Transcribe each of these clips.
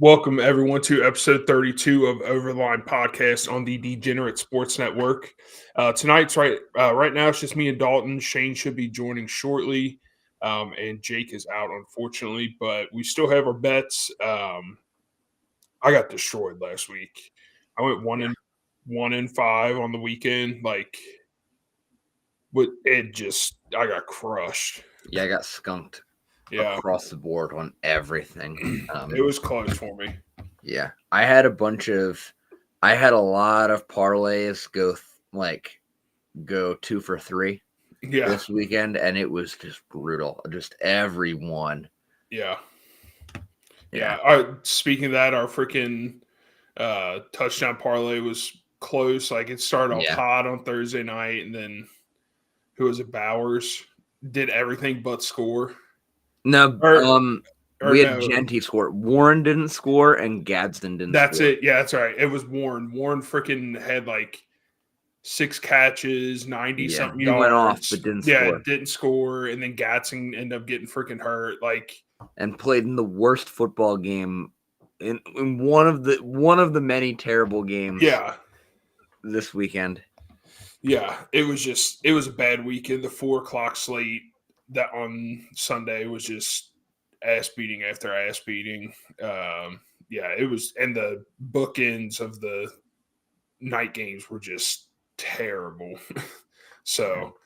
Welcome everyone to episode 32 of Overline Podcast on the Degenerate Sports Network. Tonight's right now it's just me and Dalton. Shane should be joining shortly, and Jake is out unfortunately, but we still have our bets. I got destroyed last week. I went 1-5 on the weekend. I got crushed. Yeah, I got skunked across the board on everything. It was close for me. Yeah, I had a lot of parlays go 2 for 3 this weekend, and it was just brutal. Just every one. Yeah. Speaking of that, our freaking touchdown parlay was close. Like it started off hot on Thursday night, and then who was it? Bowers did everything but score. No, we had Genty score. Warren didn't score, and Gadsden didn't. That's score. it. Yeah, that's right. It was Warren. Warren freaking had like 6 catches, 90 something yards. He went off, but didn't score. Yeah, didn't score, and then Gadsden ended up getting freaking hurt. And played in the worst football game in one of the many terrible games. Yeah, this weekend. Yeah, it was a bad weekend. The 4:00 slate that on Sunday was just ass beating after ass beating. It was, and the bookends of the night games were just terrible. So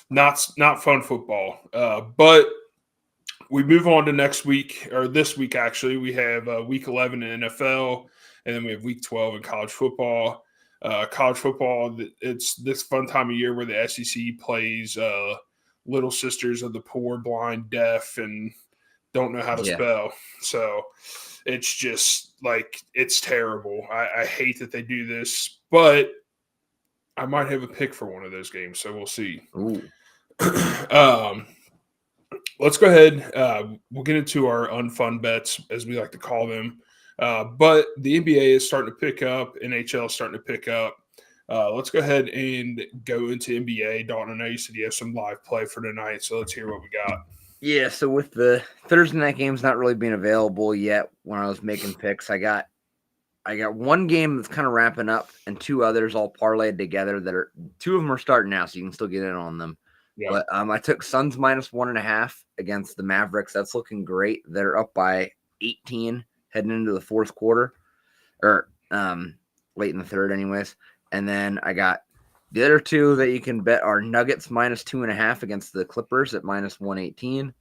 not fun football. But we move on to next week, or this week actually. We have week 11 in NFL, and then we have week 12 in college football. College football, it's this fun time of year where the SEC plays Little Sisters of the Poor, Blind, Deaf, and don't know how to spell. So it's just it's terrible. I hate that they do this, but I might have a pick for one of those games, so we'll see. Let's go ahead. We'll get into our unfun bets, as we like to call them. But the NBA is starting to pick up. NHL is starting to pick up. Let's go ahead and go into NBA. Dalton, I know you said you have some live play for tonight, so let's hear what we got. Yeah, so with the Thursday night games not really being available yet when I was making picks, I got one game that's kind of wrapping up and 2 others all parlayed together that are 2 of them are starting now, so you can still get in on them. Yeah. But I took Suns -1.5 against the Mavericks. That's looking great. They're up by 18 heading into the fourth quarter, or late in the third anyways. And then I got the other 2 that you can bet are Nuggets -2.5 against the Clippers at -118.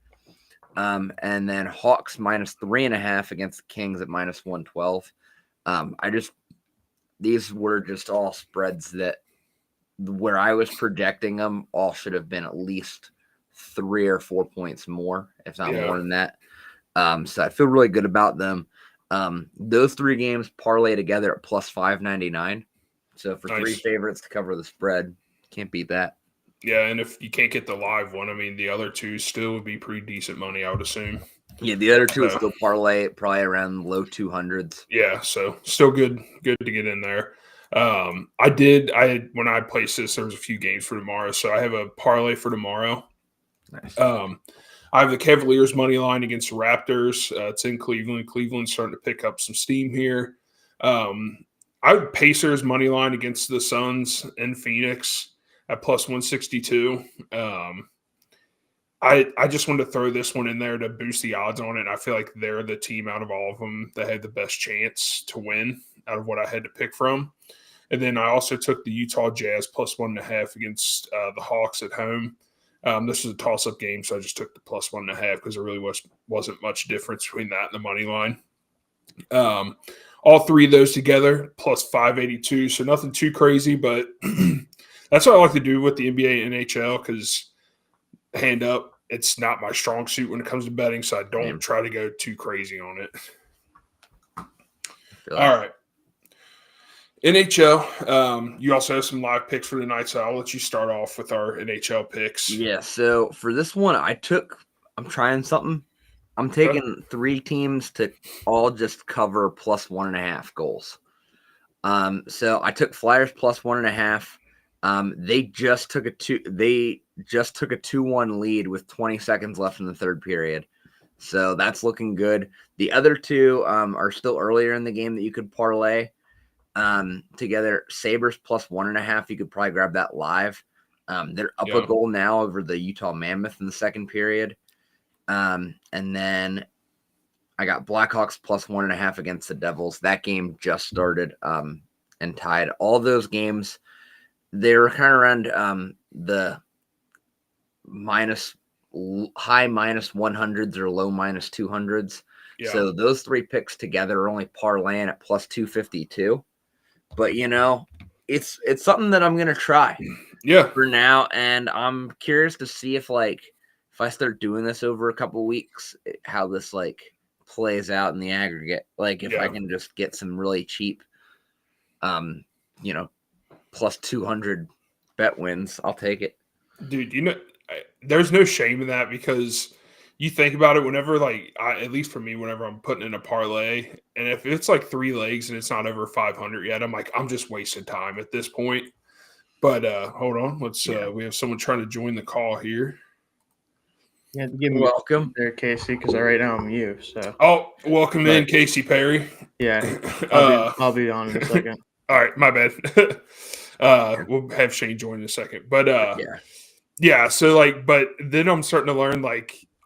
And then Hawks -3.5 against the Kings at -112. These were just all spreads that where I was projecting them all should have been at least 3 or 4 points more, if not more than that. So I feel really good about them. Those 3 games parlay together at +599. So for nice. 3 favorites to cover the spread, can't beat that. Yeah, and if you can't get the live one, I mean, the other 2 still would be pretty decent money, I would assume. Yeah, the other 2 would still parlay probably around low 200s. Yeah, so still good to get in there. When I placed this, there was a few games for tomorrow, so I have a parlay for tomorrow. Nice. I have the Cavaliers money line against the Raptors. It's in Cleveland. Cleveland's starting to pick up some steam here. I have Pacers money line against the Suns in Phoenix at +162. I just wanted to throw this one in there to boost the odds on it. I feel like they're the team out of all of them that had the best chance to win out of what I had to pick from. And then I also took the Utah Jazz +1.5 against the Hawks at home. This was a toss-up game, so I just took the +1.5 because there really wasn't much difference between that and the money line. All 3 of those together +582, so nothing too crazy, but that's what I like to do with the NBA and NHL because hand up, it's not my strong suit when it comes to betting, so I don't try to go too crazy on it. All right. NHL, you also have some live picks for tonight, so I'll let you start off with our NHL picks. Yeah, so for this one, I'm trying something. I'm taking 3 teams to all just cover +1.5 goals. So I took Flyers +1.5. They just took a 2-1 lead with 20 seconds left in the third period. So that's looking good. The other two are still earlier in the game that you could parlay together. Sabres plus 1.5. You could probably grab that live. They're up a goal now over the Utah Mammoth in the second period. And then I got Blackhawks plus 1.5 against the Devils. That game just started and tied. All those games, they were kind of around the high minus 100s or low minus 200s. Yeah. So those three picks together are only parlaying at plus 252. But it's something that I'm gonna try. Yeah. For now, and I'm curious to see if I start doing this over a couple weeks, how this plays out in the aggregate. Like if I can just get some really cheap, plus 200 bet wins, I'll take it. Dude, there's no shame in that because you think about it whenever, at least for me, whenever I'm putting in a parlay, and if it's like 3 legs and it's not over 500 yet, I'm like, I'm just wasting time at this point. But hold on, we have someone trying to join the call here. You have to give me welcome there, Casey, because right now I'm you. So welcome in, Casey Perry. Yeah, I'll be on in a second. All right, my bad. We'll have Shane join in a second, but yeah. So but then I'm starting to learn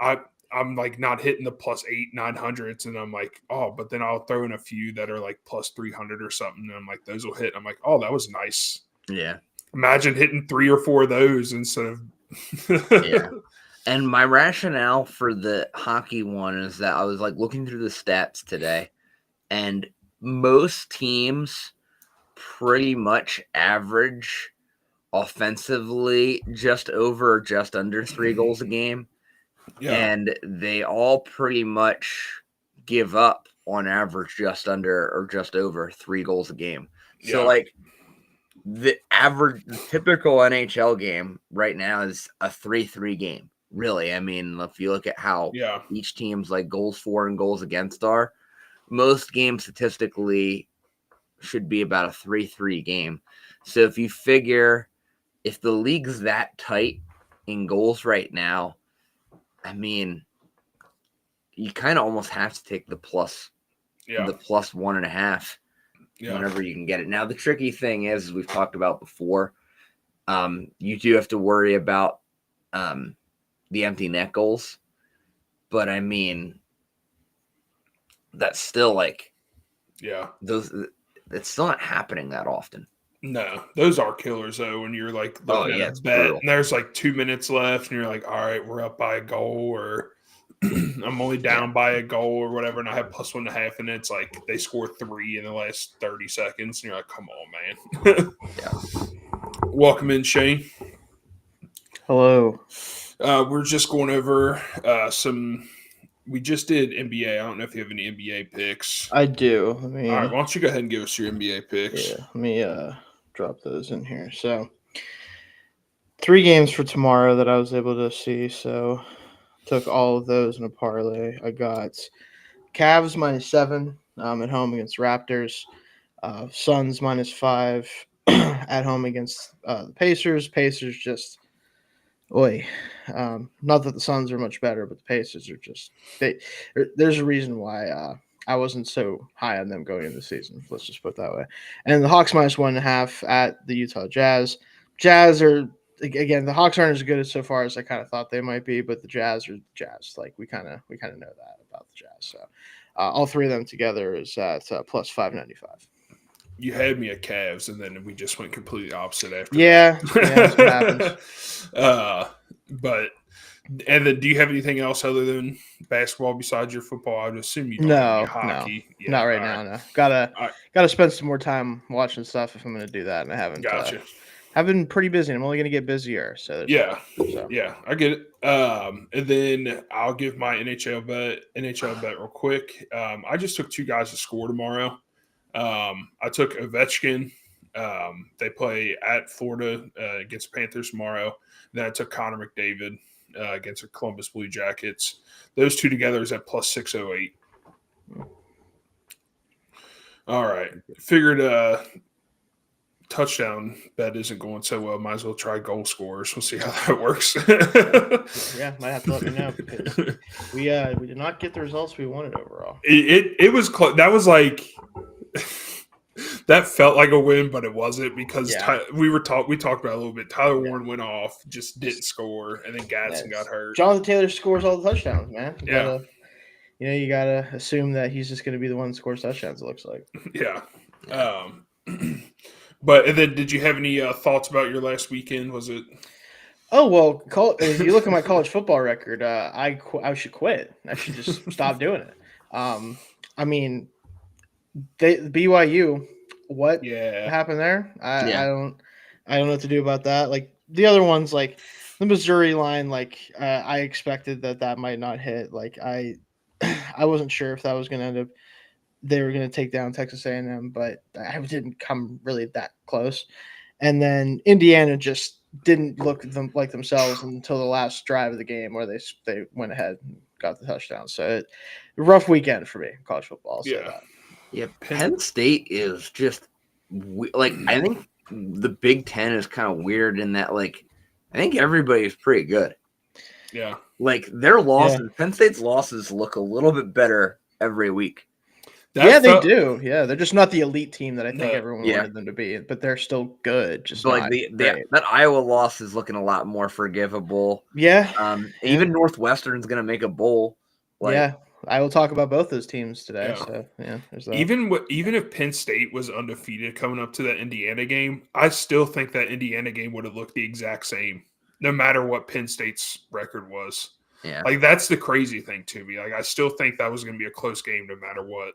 I'm not hitting the plus 800-900s, and I'm like, oh, but then I'll throw in a few that are like plus 300 or something, and I'm like, those will hit. I'm like, oh, that was nice. Yeah. Imagine hitting 3 or 4 of those instead of yeah. And my rationale for the hockey one is that I was looking through the stats today, and most teams pretty much average offensively just over or just under 3 goals a game. Yeah. And they all pretty much give up on average just under or just over 3 goals a game. So the typical NHL game right now is a 3-3 game. Really, I mean, if you look at how each team's goals for and goals against are, most games statistically should be about a 3-3 game. So if you figure if the league's that tight in goals right now, I mean, you kind of almost have to take the plus 1.5 whenever you can get it. Now, the tricky thing is, as we've talked about before, you do have to worry about the empty net goals. But I mean, that's still those. It's still not happening that often. No, those are killers though. When you're looking at a bet, and there's 2 minutes left, and you're like, all right, we're up by a goal, or I'm only down by a goal, or whatever, and I have plus 1.5, and it's they score 3 in the last 30 seconds, and you're like, come on, man. Welcome in, Shane. Hello. We're just going over some. We just did NBA. I don't know if you have any NBA picks. I do. All right, why don't you go ahead and give us your NBA picks? Yeah, let me drop those in here. So 3 games for tomorrow that I was able to see. So took all of those in a parlay. I got Cavs -7 at home against Raptors. Suns -5 at home against the Pacers. Pacers just, not that the Suns are much better, but the Pacers are just there's a reason why I wasn't so high on them going into the season. Let's just put it that way. And the Hawks -1.5 at the Utah Jazz. Jazz are, again, the Hawks aren't as good as so far as I kind of thought they might be, but the Jazz are Jazz. We kind of know that about the Jazz. So all 3 of them together is at plus 595. You had me at Cavs, and then we just went completely opposite after that. That's what happens. And then do you have anything else other than basketball besides your football? I would assume you don't have any hockey. No, not right now. No, gotta spend some more time watching stuff if I'm going to do that, and I haven't. Gotcha. I've been pretty busy. I'm only going to get busier. So yeah, I get it. And then I'll give my NHL bet real quick. I just took 2 guys to score tomorrow. I took Ovechkin. They play at Florida against Panthers tomorrow. Then I took Connor McDavid against the Columbus Blue Jackets. Those 2 together is at plus 608. All right. Figured touchdown bet isn't going so well. Might as well try goal scorers. We'll see how that works. Yeah, might have to let me know because we did not get the results we wanted overall. It was close. That was like that felt like a win, but it wasn't because we talked about it a little bit. Tyler Warren went off, just didn't score, and then Gadsden got hurt. Jonathan Taylor scores all the touchdowns, man. You gotta assume that he's just gonna be the one that scores touchdowns. It looks like. Yeah. But and then, did you have any thoughts about your last weekend? Was it? Oh well, if you look at my college football record, I should quit. I should just stop doing it. I mean, BYU. What happened there? I don't know what to do about that. Like the other ones, like the Missouri line, like I expected that might not hit. Like I wasn't sure if that was going to end up. They were going to take down Texas A&M, but I didn't come really that close. And then Indiana just didn't look like themselves until the last drive of the game, where they went ahead and got the touchdown. So rough weekend for me, college football. I'll say that. Yeah, Penn State is just like, I think the Big Ten is kind of weird in that, like, I think everybody's pretty good. Yeah. Like their losses, Penn State's losses look a little bit better every week. They do. Yeah, they're just not the elite team that I think everyone wanted them to be, but they're still good. Just like that Iowa loss is looking a lot more forgivable. Yeah. Even Northwestern's going to make a bowl. I will talk about both those teams today. Yeah. So there's that. Even if Penn State was undefeated coming up to that Indiana game, I still think that Indiana game would have looked the exact same, no matter what Penn State's record was. Yeah, like that's the crazy thing to me. Like I still think that was going to be a close game, no matter what.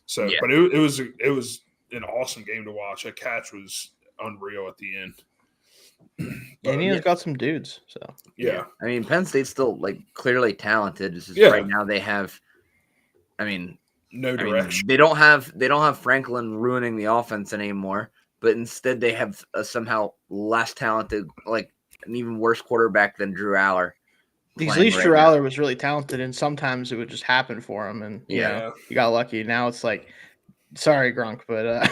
So, but it was an awesome game to watch. That catch was unreal at the end. Indiana's got some dudes. So yeah, I mean Penn State's still like clearly talented. It's just right now they have, no direction. They don't have Franklin ruining the offense anymore, but instead they have somehow less talented, like an even worse quarterback than Drew Aller. At least Drew Aller was really talented, and sometimes it would just happen for him, and you got lucky. Now it's like, sorry, Gronk, but I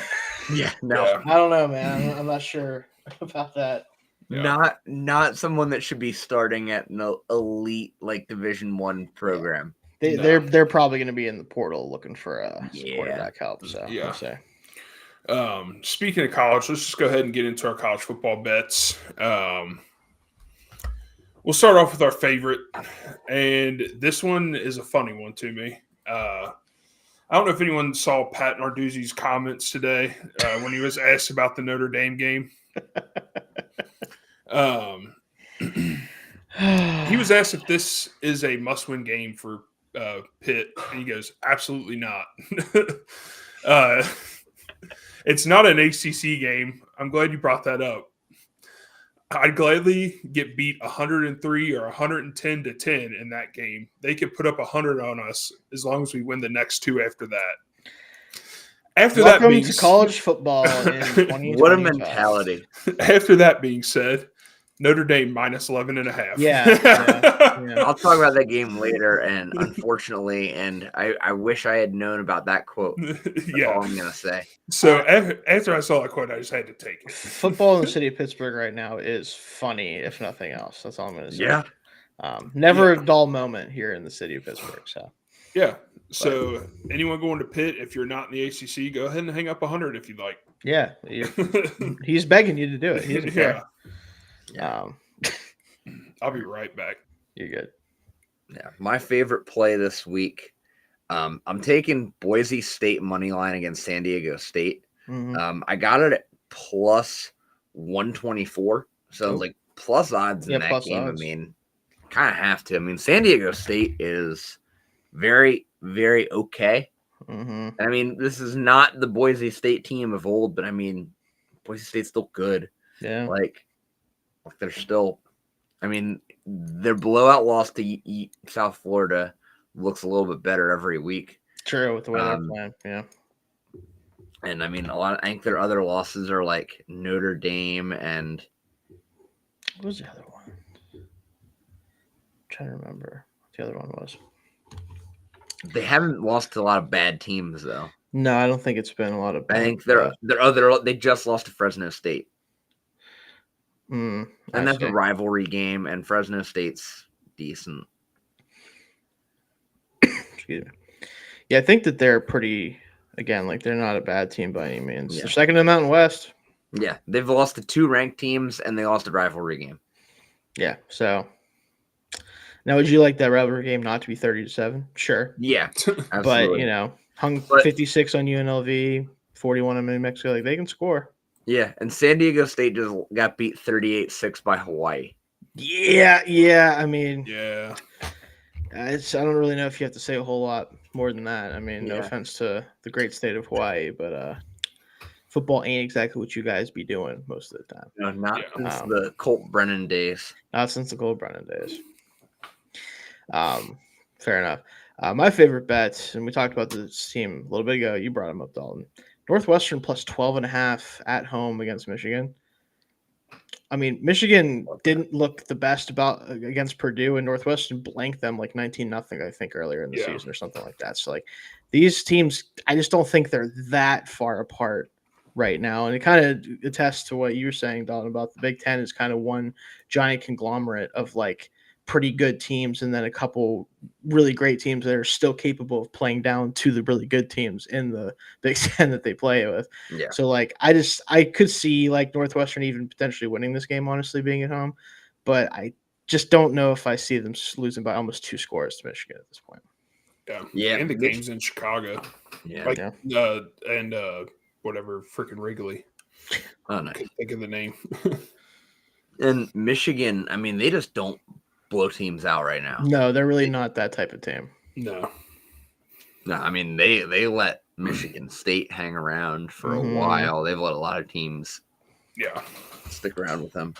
don't know, man. I'm not sure about that. Yeah. Not someone that should be starting at an elite like Division I program. They're probably going to be in the portal looking for quarterback help. So we'll say. Speaking of college, let's just go ahead and get into our college football bets. We'll start off with our favorite, and this one is a funny one to me. I don't know if anyone saw Pat Narduzzi's comments today when he was asked about the Notre Dame game. He was asked if this is a must-win game for Pitt, and he goes, absolutely not. It's not an ACC game. I'm glad you brought that up. I'd gladly get beat 103 or 110 to 10 in that game. They could put up 100 on us as long as we win the next two after that. Welcome to college football in 2025. What a mentality. After that being said, Notre Dame minus 11.5. Yeah. I'll talk about that game later, and unfortunately, I wish I had known about that quote. That's all I'm going to say. So after I saw that quote, I just had to take it. Football in the city of Pittsburgh right now is funny, if nothing else. That's all I'm going to say. Yeah. Never a dull moment here in the city of Pittsburgh. So. Yeah. So anyone going to Pitt, if you're not in the ACC, go ahead and hang up 100 if you'd like. Yeah. He's begging you to do it. He doesn't care. I'll be right back. You're good. Yeah. My favorite play this week, I'm taking Boise State money line against San Diego State. Mm-hmm. I got it at plus 124. So like plus odds in that game. Odds. I mean, kind of have to. I mean, San Diego State is very, very okay. Mm-hmm. I mean, this is not the Boise State team of old, but I mean, Boise State's still good. Yeah. Like they're still, I mean, their blowout loss to South Florida looks a little bit better every week. True, with the way they're playing. Yeah. And I mean, I think their other losses are like Notre Dame and. What was the other one? I'm trying to remember what the other one was. They haven't lost to a lot of bad teams, though. No, I don't think it's been a lot of. I think bad. they just lost to Fresno State, I and that's see. a rivalry game, and Fresno State's decent. Excuse me. Yeah, I think that they're pretty. Again, like they're not a bad team by any means. Yeah. They're second in the Mountain West. Yeah, they've lost to 2 ranked teams, and they lost a rivalry game. Yeah. So now, would you like that rivalry game not to be 30-7? Sure. Yeah, But absolutely. hung But- 56 on UNLV, 41 on New Mexico. Like they can score. Yeah, and San Diego State just got beat 38-6 by Hawaii. Yeah. I mean, Yeah. I don't really know if you have to say a whole lot more than that. I mean, no Yeah. offense to the great state of Hawaii, but football ain't exactly what you guys be doing most of the time. No, not Yeah. since the Colt Brennan days. Not since the Gold Brennan days. Fair enough. My favorite bet, and we talked about this team a little bit ago. You brought him up, Dalton. Northwestern plus 12.5 at home against Michigan. I mean, Michigan didn't look the best against Purdue, and Northwestern blanked them like 19-0, I think, earlier in the season or something like that. So, like, these teams, I just don't think they're that far apart right now. And it kind of attests to what you were saying, Dalton, about the Big Ten is kind of one giant conglomerate of like pretty good teams and then a couple really great teams that are still capable of playing down to the really good teams in the Big Ten that they play with. Yeah. So like I could see like Northwestern even potentially winning this game, honestly, being at home, but I just don't know if I see them losing by almost 2 scores to Michigan at this point. Yeah. And the game's in Chicago. Yeah. Like, Yeah. and whatever, freaking Wrigley. Oh, nice. Can't think of the name. And Michigan, I mean, they just don't blow teams out right now. No, they're really not that type of team. No. No, I mean, they let Michigan State hang around for a while. They've let a lot of teams stick around with them.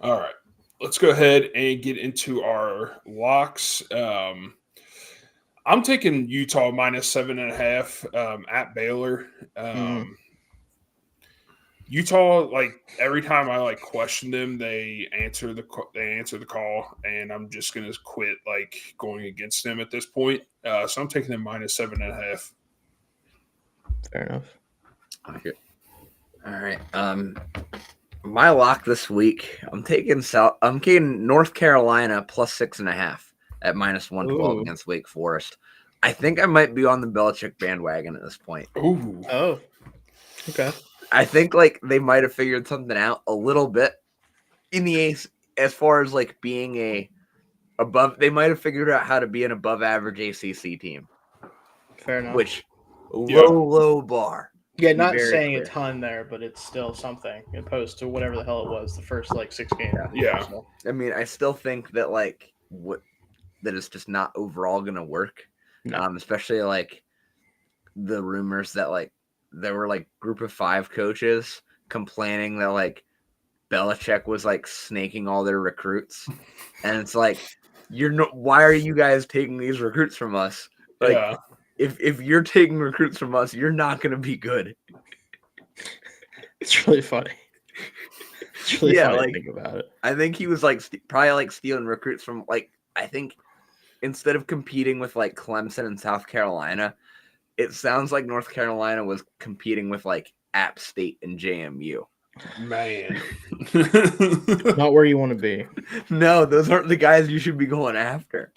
All right. Let's go ahead and get into our locks. I'm taking Utah minus 7.5 at Baylor. Utah, like every time I like question them, they answer the call, and I'm just gonna quit like going against them at this point. So I'm taking them minus 7.5. Fair enough. Okay. All right. My lock this week, I'm taking North Carolina plus 6.5 at minus 112 against Wake Forest. I think I might be on the Belichick bandwagon at this point. Ooh. Oh. Okay. I think like they might have figured something out a little bit in the Ace as far as like being they might have figured out how to be an above average ACC team. Fair enough. Which low bar. Yeah, not saying a ton there, but it's still something opposed to whatever the hell it was the first like 6 games. Yeah. So. I mean, I still think that that it's just not overall gonna work. No. Especially like the rumors that like there were like group of 5 coaches complaining that like Belichick was like snaking all their recruits. And it's like, why are you guys taking these recruits from us? Like if you're taking recruits from us, you're not going to be good. It's really funny. It's really funny to think about it. I think he was like probably like stealing recruits from like, I think instead of competing with like Clemson and South Carolina, it sounds like North Carolina was competing with like App State and JMU. Man. Not where you want to be. No, those aren't the guys you should be going after.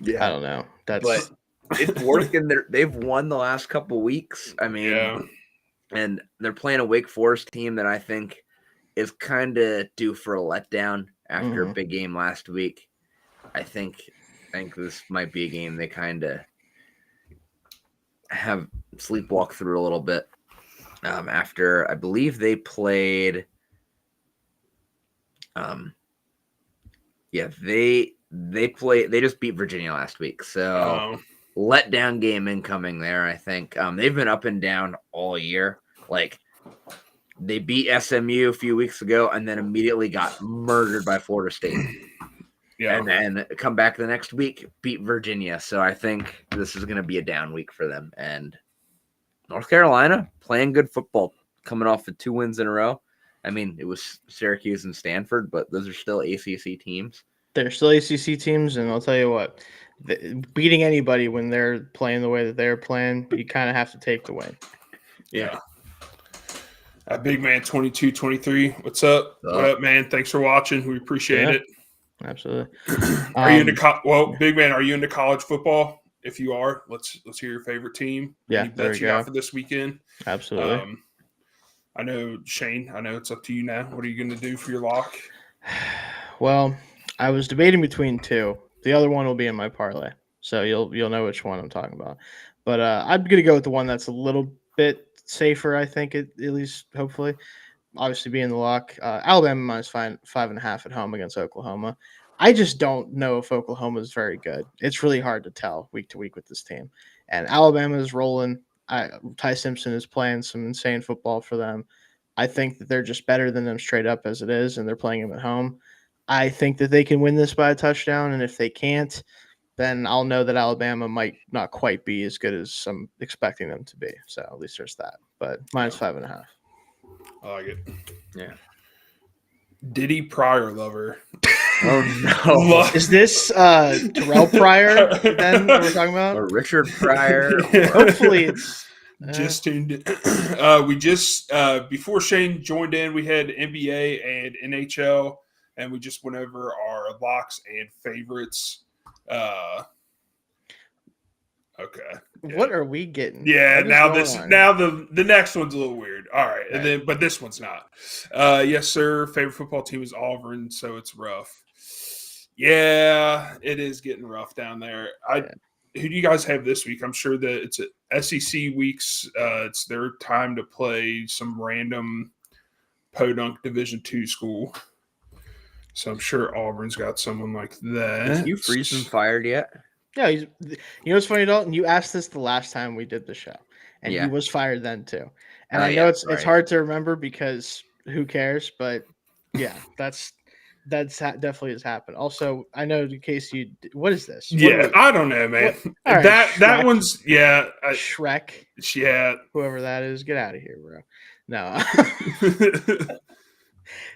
Yeah. I don't know. But it's working. They've won the last couple weeks. I mean, and they're playing a Wake Forest team that I think is kind of due for a letdown after a big game last week. I think this might be a game they kind of have sleepwalk through a little bit. After I believe they played, they just beat Virginia last week. So letdown game incoming there. I think they've been up and down all year. Like they beat SMU a few weeks ago and then immediately got murdered by Florida State. Yeah, and then come back the next week, beat Virginia. So I think this is going to be a down week for them. And North Carolina playing good football, coming off of 2 wins in a row. I mean, it was Syracuse and Stanford, but those are still ACC teams. They're still ACC teams, and I'll tell you what, beating anybody when they're playing the way that they're playing, you kind of have to take the win. Yeah. Big man 2223. What's up? What up, man? Thanks for watching. We appreciate it. Absolutely. Are you into big man, are you into college football? If you are, let's hear your favorite team. Yeah, Any bets you got for this weekend? Absolutely. I know, Shane, it's up to you now. What are you going to do for your lock? Well, I was debating between two. The other one will be in my parlay, so you'll know which one I'm talking about. But I'm going to go with the one that's a little bit safer, I think, at least, hopefully. Obviously, being the lock. Alabama -5.5 at home against Oklahoma. I just don't know if Oklahoma is very good. It's really hard to tell week to week with this team. And Alabama is rolling. Ty Simpson is playing some insane football for them. I think that they're just better than them straight up as it is, and they're playing them at home. I think that they can win this by a touchdown, and if they can't, then I'll know that Alabama might not quite be as good as I'm expecting them to be. So at least there's that. But -5.5. I like it. Yeah. Diddy Pryor lover. Oh no! Is this Terrell Pryor then that we're talking about? Or Richard Pryor? Hopefully it's just tuned in. We just before Shane joined in, we had NBA and NHL, and we just went over our locks and favorites. Okay. Yeah. What are we getting? Yeah, now the next one's a little weird. All right. And then but this one's not. Yes, sir. Favorite football team is Auburn, so it's rough. Yeah, it is getting rough down there. Who do you guys have this week? I'm sure that it's SEC weeks. It's their time to play some random podunk Division II school. So I'm sure Auburn's got someone like that. Is Hugh Freeze fired yet? Yeah, you know what's funny, Dalton? You asked this the last time we did the show, and he was fired then too. And I know it's hard to remember because who cares? But yeah, that's definitely has happened. Also, I know in case what is this? I don't know, man. That one's Shrek. Yeah, whoever that is, get out of here, bro. No,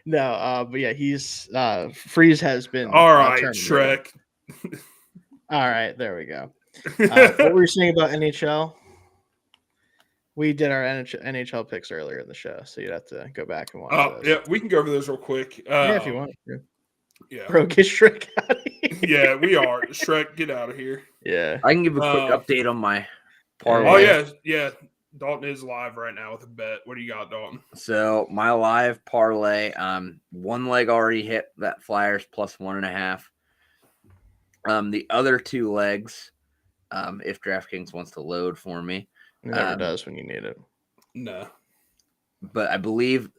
no. But yeah, he's Freeze has been all right. Shrek. All right, there we go. What were you saying about NHL? We did our NHL picks earlier in the show, so you'd have to go back and watch those. Yeah, we can go over those real quick. If you want to. Yeah. Bro, get Shrek out of here. Yeah, we are. Shrek, get out of here. Yeah. I can give a quick update on my parlay. Oh, yeah. Dalton is live right now with a bet. What do you got, Dalton? So my live parlay, one leg already hit that Flyers +1.5. The other two legs, if DraftKings wants to load for me. It never does when you need it. No. But I believe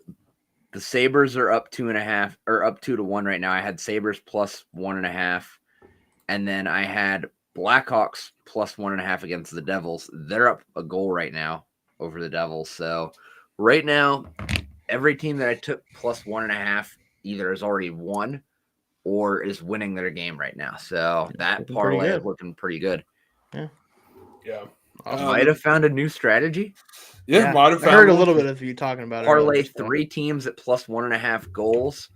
the Sabres are up 2.5 or up 2-1 right now. I had Sabres +1.5. And then I had Blackhawks +1.5 against the Devils. They're up a goal right now over the Devils. So right now, every team that I took +1.5 either has already won or is winning their game right now. So that parlay is looking pretty good. Yeah. Might have found a new strategy. Yeah, might have found. I heard a little bit of you talking about parlay 3 teams at +1.5 goals,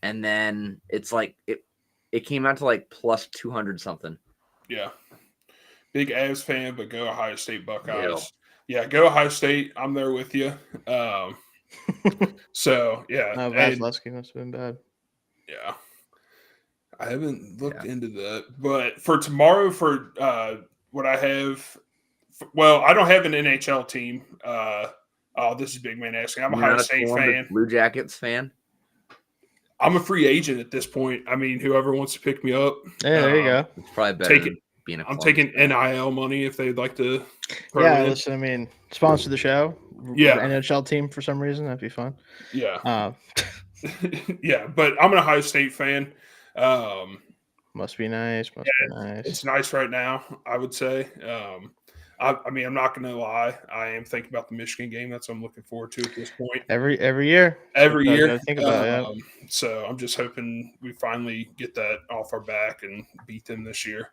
and then it's like it came out to like +200 something. Yeah. Big Avs fan, but go Ohio State Buckeyes. Yeah, go Ohio State. I'm there with you. So yeah. Vasilevsky must have been bad. Yeah. I haven't looked into that, but for tomorrow, for what I have, I don't have an NHL team. This is Big Man asking. I'm a Ohio State fan. Blue Jackets fan. I'm a free agent at this point. I mean, whoever wants to pick me up. Yeah, there you go. It's probably better being I'm taking NIL money if they'd like to. Listen, I mean, sponsor the show. Yeah. NHL team for some reason. That'd be fun. Yeah. Yeah, but I'm an Ohio State fan. Must be nice. Be nice. It's nice right now, I would say. I mean, I'm not going to lie. I am thinking about the Michigan game. That's what I'm looking forward to at this point. Every year. Every year. Think about it. So I'm just hoping we finally get that off our back and beat them this year.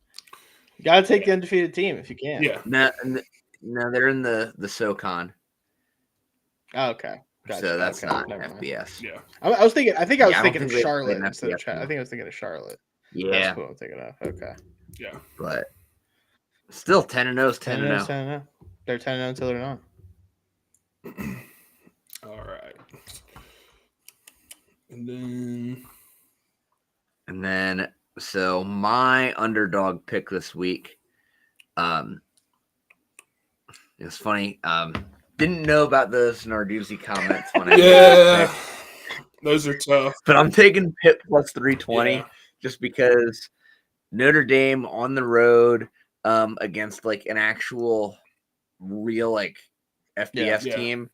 You gotta take the undefeated team if you can. Yeah. No, they're in the SoCon, Oh, okay. Gotcha. so that's Okay, not never mind. FBS. Yeah. I was thinking. I think I was Yeah, I don't thinking of think they played Charlotte an instead of. FBS I game. think I was thinking of Charlotte. That's Yeah, what I'm thinking of. Okay. Yeah. but still 10-0 is 10-0. 10-0. They're 10-0 until they're not. All right. And then So my underdog pick this week, it's funny. Didn't know about those Narduzzi comments when I made this pick, those are tough. but I'm taking Pitt plus 320 Yeah. just because Notre Dame on the road against like an actual real like FBS Yeah. team,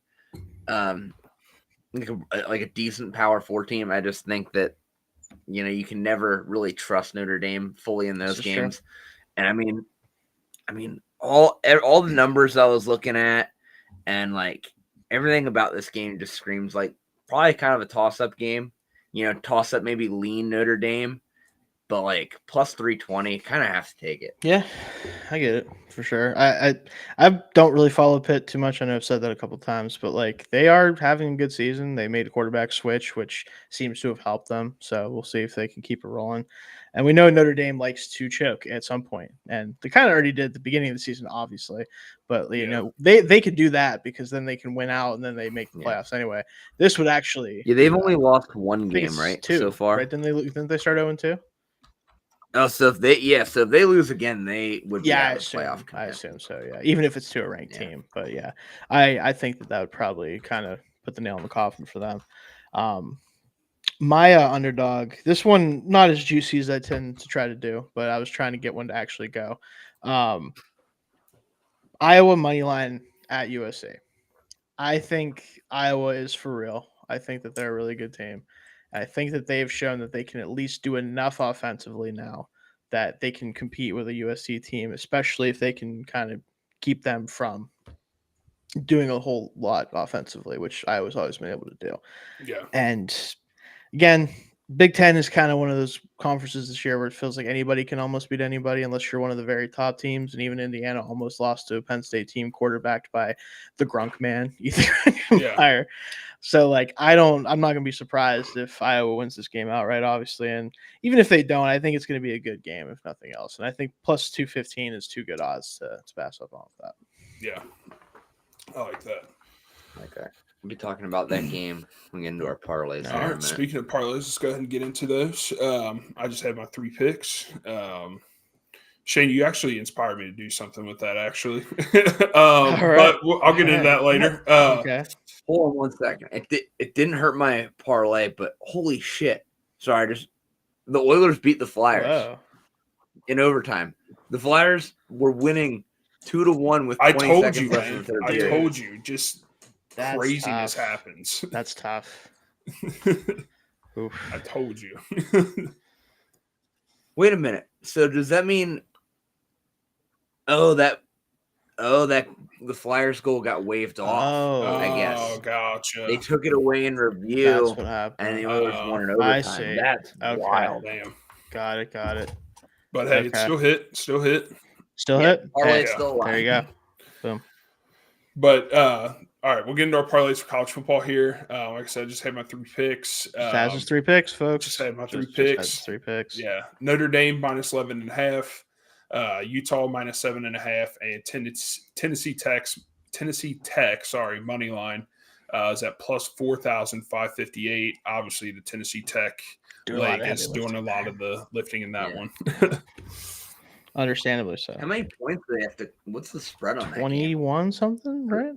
like a decent Power 4 team. I just think that you can never really trust Notre Dame fully in those This is games. true. And I mean all the numbers I was looking at and like everything about this game just screams like probably kind of a toss-up game. Toss up maybe lean Notre Dame, but like plus 320, kind of have to take it. Yeah, I get it for sure. I don't really follow Pitt too much. I know I've said that a couple times, but like they are having a good season. They made a quarterback switch, which seems to have helped them. So we'll see if they can keep it rolling. And we know Notre Dame likes to choke at some point, and they kind of already did at the beginning of the season, obviously. But they could do that because then they can win out, and then they make the playoffs anyway. This would actually, they've only lost one I think game, it's right? 2 So far, right? Didn't they start 0-2? Oh, so if they lose again, they would be out of the playoff. I assume so. Yeah, even if it's to a ranked team, but yeah, I think that would probably kind of put the nail in the coffin for them. My underdog, this one not as juicy as I tend to try to do, but I was trying to get one to actually go. Iowa money line at USC. I think Iowa is for real. I think that they're a really good team. I think that they've shown that they can at least do enough offensively now that they can compete with a USC team, especially if they can kind of keep them from doing a whole lot offensively, which Iowa's always been able to do. Yeah. And again, Big Ten is kind of one of those conferences this year where it feels like anybody can almost beat anybody unless you're one of the very top teams. And even Indiana almost lost to a Penn State team quarterbacked by the Grunk man, Ethan Meyer. So like I'm not gonna be surprised if Iowa wins this game outright, obviously. And even if they don't, I think it's gonna be a good game, if nothing else. And I think plus 215 is too good odds to pass up on that. Yeah. I like that. Okay. We'll be talking about that game when we get into our parlays. All right. Speaking of parlays, let's go ahead and get into those. I just had my 3 picks. Shane, you actually inspired me to do something with that, actually. But I'll get into that later. Okay. Hold on 1 second. It didn't hurt my parlay, but holy shit! Sorry, the Oilers beat the Flyers in overtime. The Flyers were winning 2-1 with 20 seconds left in the third period. I told you, just craziness happens. That's tough. I told you. Wait a minute. So does that mean? That the Flyers goal got waved off. I guess. Oh, gotcha. They took it away in review. That's what happened. And the Oilers won in overtime. I see. That's wild. Damn. Got it. But hey, it's still hit. Still hit. Parlay still alive. There you go. Boom. But all right, we'll get into our parlays for college football here. Like I said, I just had my 3 picks. Just has his 3 picks, folks. Just had my 3 picks. 3 picks. Yeah. Notre Dame minus 11.5. Utah minus 7.5, and Tennessee Tech, money line is at plus 4,558. Obviously, the Tennessee Tech leg is doing a lot of the lifting in that one. Understandably so. How many points do they have to? What's the spread on that? 21 something, right?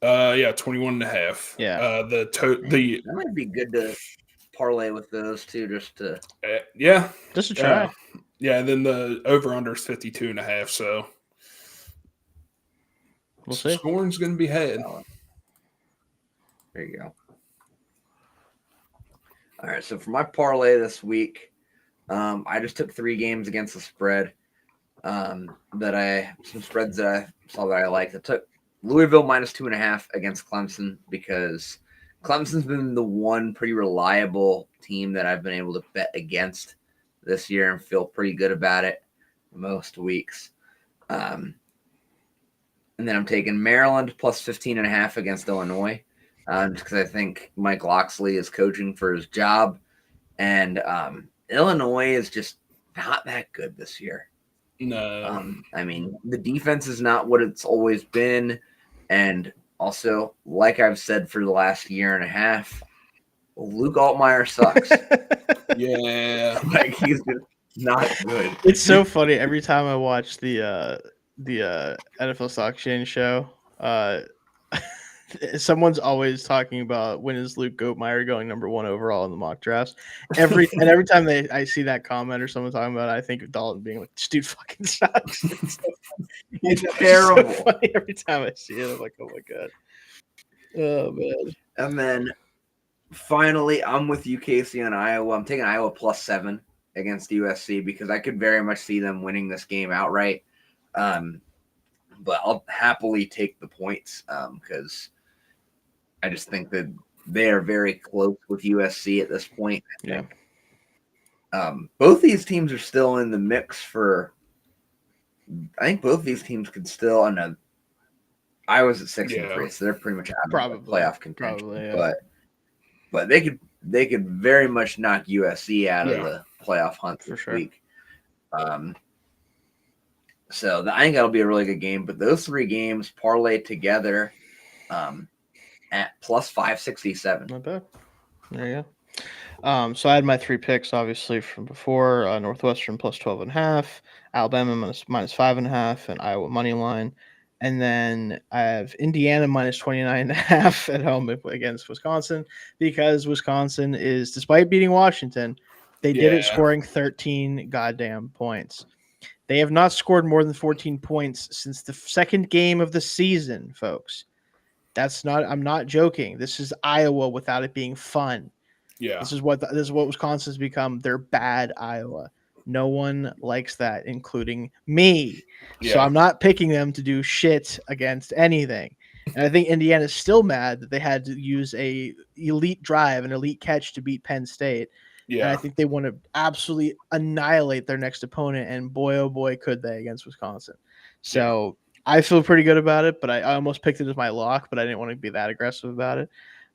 21.5. Yeah. That might be good to parlay with those two, just to just to try. Yeah, and then the over-under is 52.5, so we'll see. Scoring's going to be head. There you go. All right, so for my parlay this week, I just took 3 games against the spread some spreads that I saw that I liked. I took Louisville minus 2.5 against Clemson because Clemson's been the one pretty reliable team that I've been able to bet against this year and feel pretty good about it. most weeks. And then I'm taking Maryland plus 15.5 against Illinois, just because I think Mike Locksley is coaching for his job, and Illinois is just not that good this year. No. I mean, the defense is not what it's always been, and also, like I've said for the last year and a half, Luke Altmaier sucks. Yeah. Like, he's just not good. It's so funny every time I watch the NFL Stock Exchange show. Someone's always talking about when is Luke Goatmeyer going number 1 overall in the mock drafts. Every time I see that comment or someone talking about it, I think of Dalton being like, "This dude fucking sucks." It's so funny. He's It's terrible. so funny every time I see it. I'm like, oh my god. Oh man. And then finally, I'm with you, Casey, on Iowa. I'm taking Iowa plus 7 against USC because I could very much see them winning this game outright. But I'll happily take the points because I just think that they are very close with USC at this point. I think. Both these teams are still in the mix for. I think both these teams could still. I know Iowa's at 6-3, so they're pretty much out of playoff contention. Probably, yeah. But they could very much knock USC out of the playoff hunt For this sure. week. So I think that'll be a really good game. But those 3 games parlay together at plus 567. Not bad. There you go. So I had my 3 picks, obviously, from before. Northwestern plus 12.5, Alabama minus 5.5, and Iowa money line. And then I have Indiana minus 29.5 at home against Wisconsin because Wisconsin is, despite beating Washington, they did it scoring 13 goddamn points. They have not scored more than 14 points since the second game of the season, folks. I'm not joking. This is Iowa without it being fun. Yeah. This is what Wisconsin's become. They're bad Iowa. No one likes that, including me. Yeah. So I'm not picking them to do shit against anything. And I think Indiana's still mad that they had to use a elite drive, an elite catch to beat Penn State. Yeah. And I think they want to absolutely annihilate their next opponent. And boy, oh boy, could they against Wisconsin. So I feel pretty good about it, but I almost picked it as my lock, but I didn't want to be that aggressive about it.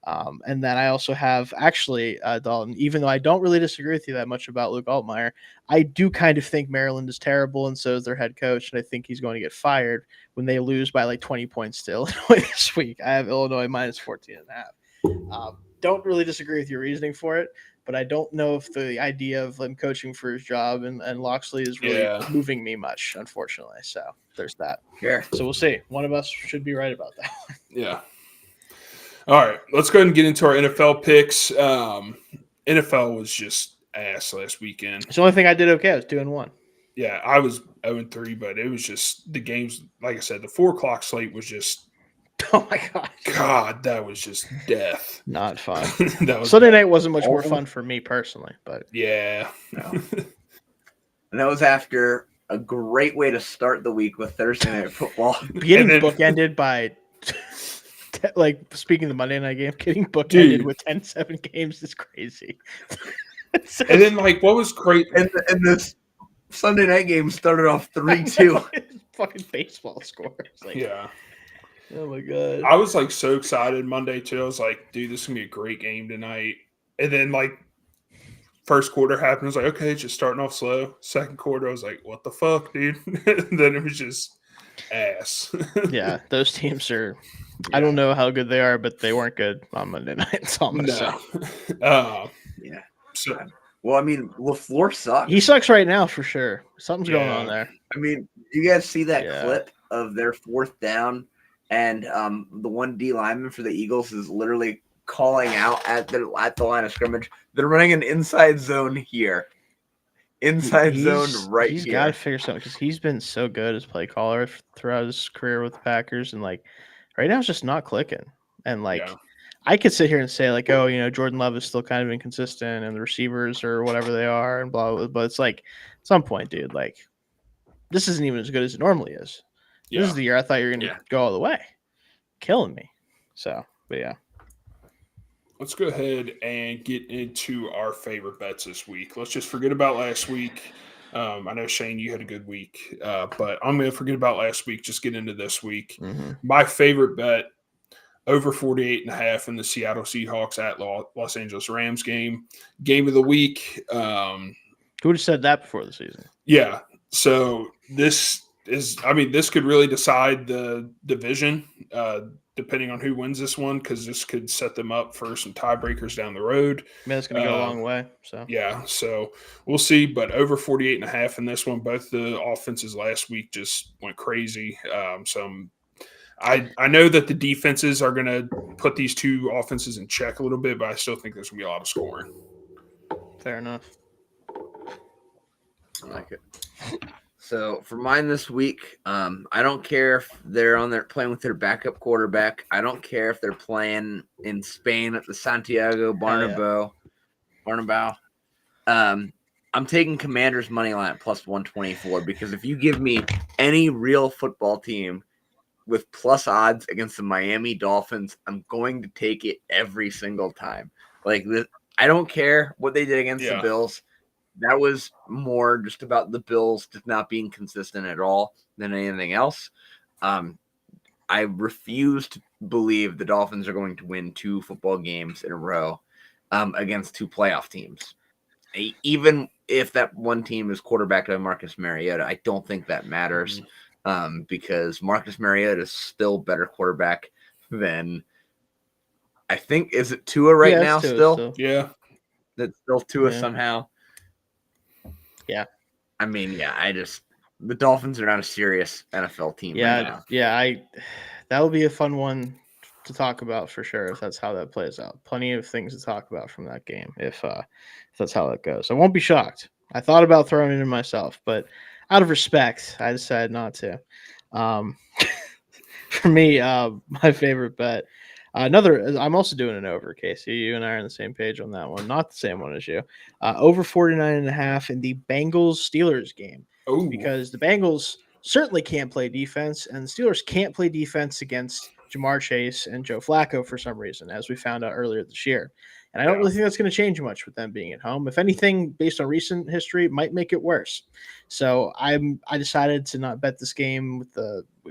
And then I also have actually, Dalton, even though I don't really disagree with you that much about Luke Altmaier, I do kind of think Maryland is terrible, and so is their head coach, and I think he's going to get fired when they lose by like 20 points to Illinois this week. I have Illinois minus 14.5. Don't really disagree with your reasoning for it, but I don't know if the idea of him coaching for his job and Locksley is really moving me much, unfortunately. So there's that. Sure. So we'll see. One of us should be right about that. Yeah. All right, let's go ahead and get into our NFL picks. NFL was just ass last weekend. It's the only thing I did okay. I was 2-1. Yeah, I was 0-3, but it was just the games. Like I said, the 4:00 slate was just. Oh my god! God, that was just death. Not fun. That Sunday night wasn't much more fun for me personally, but yeah. No. And that was after a great way to start the week with Thursday Night Football. Getting bookended by. Like, speaking of the Monday night game, getting bookended with 10-7 games is crazy. And then, like, what was great? And this Sunday night game started off 3-2. Fucking baseball scores. Like, yeah. Oh, my God. I was, like, so excited Monday, too. I was like, dude, this is going to be a great game tonight. And then, like, first quarter happened. I was like, okay, it's just starting off slow. Second quarter, I was like, what the fuck, dude? And then it was just ass. Yeah, those teams are – I don't know how good they are, but they weren't good on Monday night. That's all I'm going to say. Yeah. So, well, I mean, LaFleur sucks. He sucks right now for sure. Something's going on there. I mean, you guys see that clip of their 4th down, and the one D lineman for the Eagles is literally calling out at the line of scrimmage. They're running an inside zone here. Inside zone right here. He's got to figure something because he's been so good as play caller throughout his career with the Packers, and like right now it's just not clicking. And like I could sit here and say like, oh, you know, Jordan Love is still kind of inconsistent, and the receivers or whatever they are, and blah blah. But it's like at some point, dude, like this isn't even as good as it normally is. Yeah. This is the year I thought you were going to go all the way, killing me. So, but yeah. Let's go ahead and get into our favorite bets this week. Let's just forget about last week. I know, Shane, you had a good week, but I'm going to forget about last week. Just get into this week. Mm-hmm. My favorite bet, over 48.5 in the Seattle Seahawks at Los Angeles Rams game. Game of the week. Who would have said that before the season? Yeah. So this could really decide the division, depending on who wins this one, because this could set them up for some tiebreakers down the road. Man, that's going to go a long way. So yeah, so we'll see. But over 48.5 in this one, both the offenses last week just went crazy. I know that the defenses are going to put these two offenses in check a little bit, but I still think there's going to be a lot of scoring. Fair enough. I like it. So for mine this week, I don't care if they're on there playing with their backup quarterback. I don't care if they're playing in Spain at the Santiago Bernabeu. I'm taking Commanders money line at plus 124 because if you give me any real football team with plus odds against the Miami Dolphins, I'm going to take it every single time. Like this, I don't care what they did against the Bills. That was more just about the Bills just not being consistent at all than anything else. I refuse to believe the Dolphins are going to win 2 football games in a row against 2 playoff teams. Even if that one team is quarterbacked by Marcus Mariota, I don't think that matters because Marcus Mariota is still better quarterback than I think. Is it Tua right now still? Yeah. That's still Tua somehow. Yeah. I mean, the Dolphins are not a serious NFL team right now. Yeah, that will be a fun one to talk about for sure if that's how that plays out. Plenty of things to talk about from that game if that's how it goes. I won't be shocked. I thought about throwing it in myself, but out of respect, I decided not to. For me, my favorite bet. I'm also doing an over, Casey. You and I are on the same page on that one. Not the same one as you. Over 49.5 in the Bengals-Steelers game. Ooh. Because the Bengals certainly can't play defense, and the Steelers can't play defense against Jamar Chase and Joe Flacco for some reason, as we found out earlier this year. And I don't really think that's going to change much with them being at home. If anything, based on recent history, it might make it worse. So I decided to not bet this game with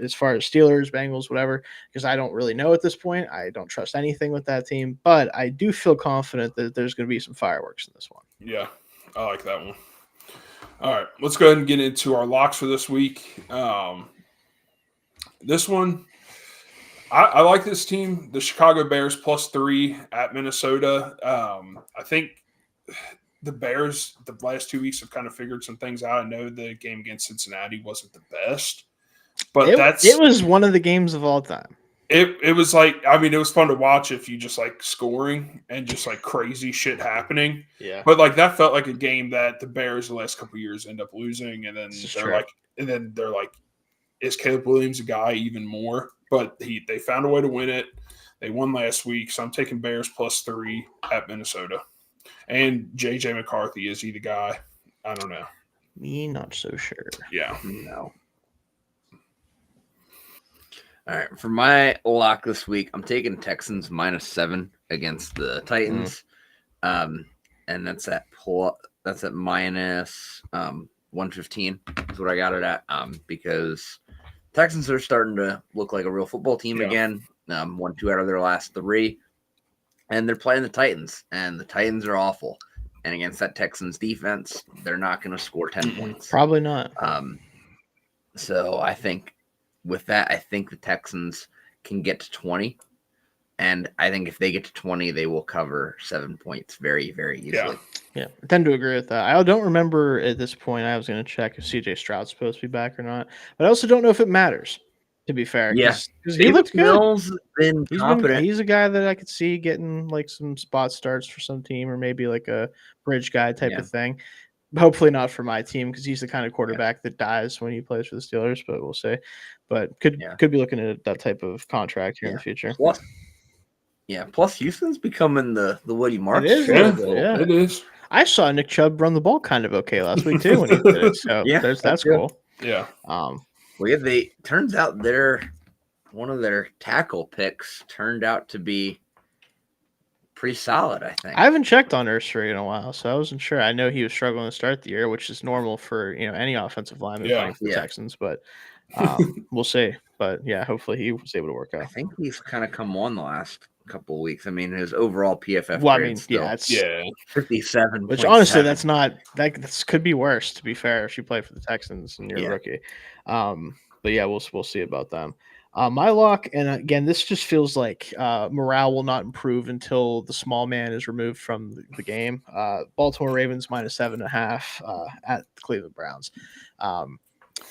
as far as Steelers, Bengals, whatever, because I don't really know at this point. I don't trust anything with that team, but I do feel confident that there's going to be some fireworks in this one. Yeah, I like that one. All right, let's go ahead and get into our locks for this week. This one, I like this team, the Chicago Bears +3 at Minnesota. I think the Bears the last 2 weeks have kind of figured some things out. I know the game against Cincinnati wasn't the best, but it was one of the games of all time. It was like, I mean, it was fun to watch if you just like scoring and just like crazy shit happening. Yeah. But like that felt like a game that the Bears the last couple of years end up losing, and then they're like, is Caleb Williams a guy even more? But they found a way to win it. They won last week, so I'm taking Bears +3 at Minnesota. And JJ McCarthy, is he the guy? I don't know. Me not so sure. Yeah. No. All right, for my lock this week, I'm taking Texans -7 against the Titans, and that's at minus 115 is what I got it at, because Texans are starting to look like a real football team again. Won 2 out of their last 3, and they're playing the Titans, and the Titans are awful. And against that Texans defense, they're not going to score 10 points. Probably not. So I think with that, I think the Texans can get to 20. And I think if they get to 20, they will cover 7 points very, very easily. Yeah, I tend to agree with that. I don't remember at this point. I was going to check if CJ Stroud's supposed to be back or not. But I also don't know if it matters, to be fair. Yes. Because he looked good. He's a guy that I could see getting like some spot starts for some team or maybe like a bridge guy type of thing. Hopefully not for my team because he's the kind of quarterback that dies when he plays for the Steelers, but we'll see. But could be looking at that type of contract here in the future. Plus Houston's becoming the Woody Marks. It is. It is. I saw Nick Chubb run the ball kind of okay last week too when he did it. So that's cool. Yeah. They turns out one of their tackle picks turned out to be pretty solid, I think. I haven't checked on Ursery in a while, so I wasn't sure. I know he was struggling to start the year, which is normal for any offensive lineman playing for the Texans, but we'll see. But yeah, hopefully he was able to work I out. think he's kind of come on the last couple of weeks. I mean, his overall PFF Well, I grade mean, is still it's 57. which honestly, that's not this could be worse. To be fair, if you play for the Texans and you're a Yeah. rookie, but yeah, we'll see about them. My lock, and again, this just feels like morale will not improve until the small man is removed from the game. Baltimore Ravens -7.5 at the Cleveland Browns.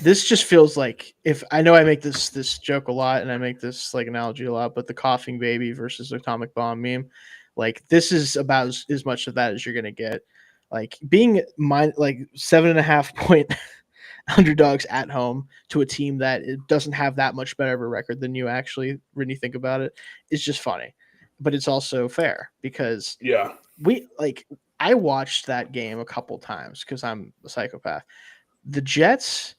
This just feels like, if I know I make this joke a lot and I make this like analogy a lot, but the coughing baby versus atomic bomb meme, like this is about as much of that as you're gonna get. Like being 7.5 point underdogs at home to a team that it doesn't have that much better of a record than you actually, when you think about it, is just funny. But it's also fair because I watched that game a couple times because I'm a psychopath. The Jets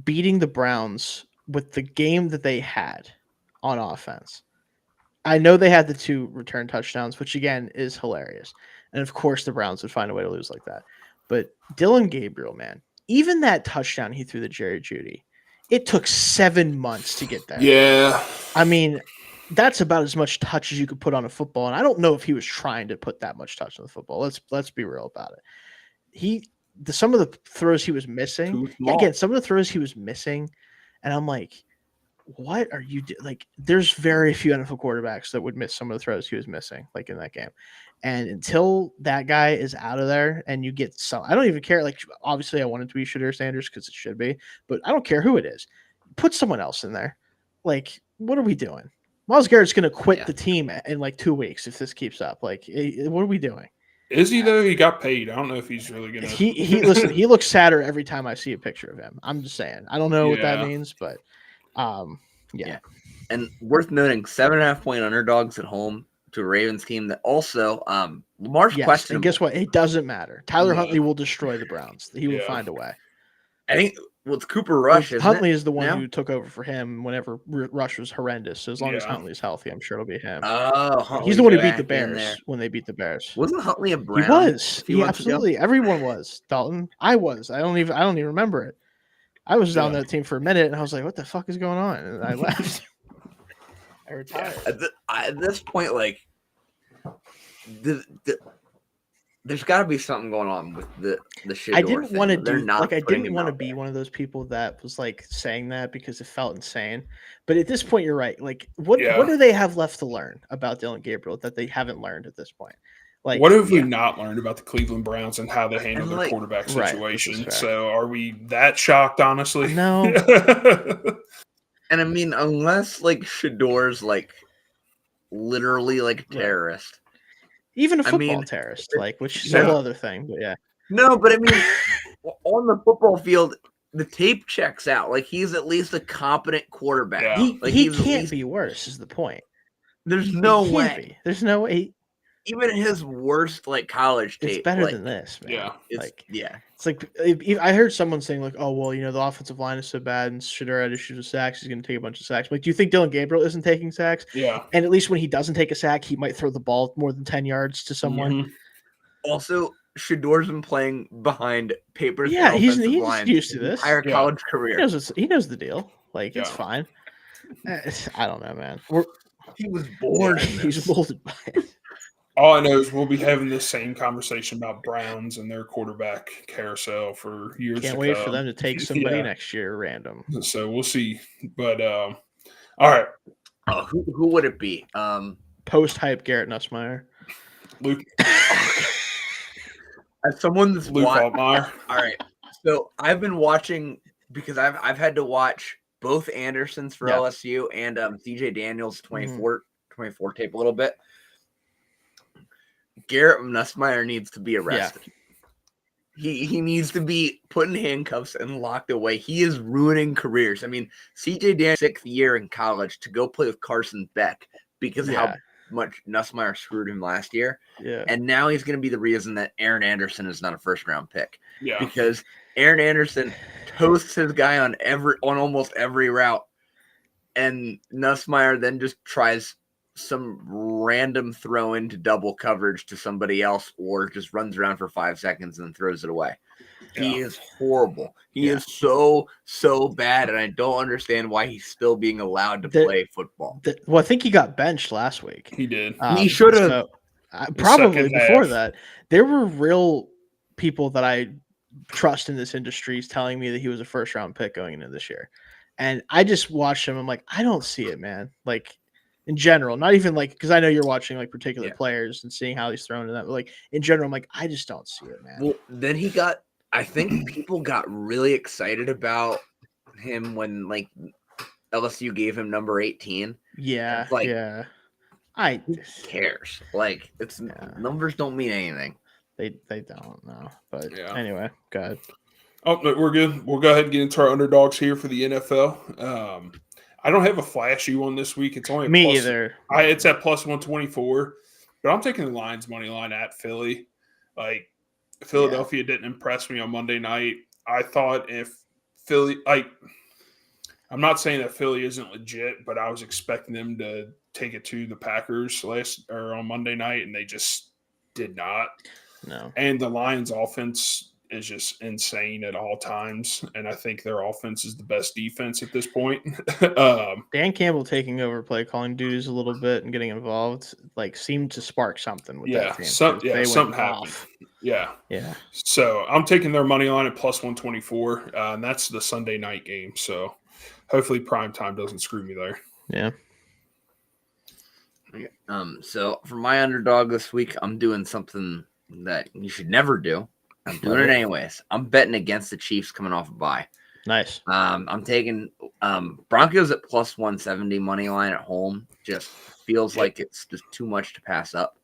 beating the Browns with the game that they had on offense. I know they had the 2 return touchdowns, which again is hilarious. And of course the Browns would find a way to lose like that. But Dylan Gabriel, man, even that touchdown he threw to Jerry Jeudy, it took 7 months to get there. Yeah. I mean, that's about as much touch as you could put on a football. And I don't know if he was trying to put that much touch on the football. Let's be real about it. Some of the throws he was missing. Again, some of the throws he was missing, and I'm like, what are you doing? Like, there's very few NFL quarterbacks that would miss some of the throws he was missing, like in that game. And until that guy is out of there and you get some, I don't even care. Like, obviously, I want it to be Shedeur Sanders because it should be, but I don't care who it is. Put someone else in there. Like, what are we doing? Myles Garrett's going to quit the team in like 2 weeks if this keeps up. Like, what are we doing? Is he though? He got paid. I don't know if he's really gonna. He listen. He looks sadder every time I see a picture of him. I'm just saying. I don't know what that means, but yeah. And worth noting, 7.5 point underdogs at home to a Ravens team that also Lamar's questionable. And guess what? It doesn't matter. Tyler Huntley will destroy the Browns. He will find a way. I think it's Cooper Rush. Huntley is the one who took over for him whenever Rush was horrendous. So as long as Huntley's healthy, I'm sure it'll be him. Oh, he's the one who beat the Bears when they beat the Bears. Wasn't Huntley a Brown? He was. He absolutely. Everyone was. Dalton. I was. I don't even remember it. I was on that team for a minute, and I was like, "What the fuck is going on?" And I left. I retired. At this point, like, there's got to be something going on with the shit. I didn't want to do like I didn't want to be one of those people that was like saying that because it felt insane. But at this point, you're right. Like, what do they have left to learn about Dylan Gabriel that they haven't learned at this point? Like, what have we not learned about the Cleveland Browns and how they handle their quarterback situation? Right, so are we that shocked, honestly? No. And I mean, unless like Shedeur's like literally like a terrorist. Even a football terrorist, like, which is a whole other thing, but yeah. No, but I mean, on the football field, the tape checks out. Like, he's at least a competent quarterback. Yeah. He can't be worse, is the point. There's no way. There's no way. Even his worst, like, college tape. It's better than this, man. Yeah. It's like, I heard someone saying, like, oh, well, the offensive line is so bad and Shedeur had issues with sacks. He's going to take a bunch of sacks. Like, do you think Dylan Gabriel isn't taking sacks? Yeah. And at least when he doesn't take a sack, he might throw the ball more than 10 yards to someone. Mm-hmm. Also, Shedeur's been playing behind papers. Yeah, he's used to this. Entire college career. He knows the deal. Like, it's fine. I don't know, man. He was born. He's molded by it. All I know is we'll be having this same conversation about Browns and their quarterback carousel for years to come. Can't wait for them to take somebody next year random. So we'll see. But all right. Oh, who would it be? Post-hype Garrett Nussmeier. Luke. As someone that's Luke Altmaier. All right. So I've been watching because I've had to watch both Andersons for LSU and CJ Daniels 24 tape a little bit. Garrett Nussmeier needs to be arrested. Yeah. He needs to be put in handcuffs and locked away. He is ruining careers. I mean, CJ Daniels' 6th year in college to go play with Carson Beck because of how much Nussmeier screwed him last year. Yeah. And now he's going to be the reason that Aaron Anderson is not a first-round pick. Yeah. Because Aaron Anderson toasts his guy on almost every route, and Nussmeier then just tries some random throw into double coverage to somebody else, or just runs around for 5 seconds and then throws it away. He is horrible. He is so bad, and I don't understand why he's still being allowed to play football. Well, I think he got benched last week. He did. He should have. So, probably before that. There were real people that I trust in this industry telling me that he was a first-round pick going into this year. And I just watched him. I'm like, I don't see it, man. Like, in general, not even like, because I know you're watching like particular players and seeing how he's thrown to that. But like in general, I'm like, I just don't see it, man. Well, then I think people got really excited about him when like LSU gave him number 18. Yeah, it's like, who cares? Like, numbers don't mean anything. They don't know. But anyway, go ahead. Oh, no, we're good. We'll go ahead and get into our underdogs here for the NFL. I don't have a flashy one this week. It's only either. It's at plus 124, but I'm taking the Lions money line at Philly. Like, Philadelphia didn't impress me on Monday night. I thought if Philly, I'm not saying that Philly isn't legit, but I was expecting them to take it to the Packers on Monday night, and they just did not. No. And the Lions offense is just insane at all times, and I think their offense is the best defense at this point. Dan Campbell taking over play calling duties a little bit and getting involved seemed to spark something with that team. Something happened. Yeah. So I'm taking their money line at plus 124, and that's the Sunday night game. So hopefully prime time doesn't screw me there. Yeah. So for my underdog this week, I'm doing something that you should never do. I'm doing it anyways. I'm betting against the Chiefs coming off a bye. Nice. I'm taking Broncos at plus 170 money line at home. Just feels like it's just too much to pass up.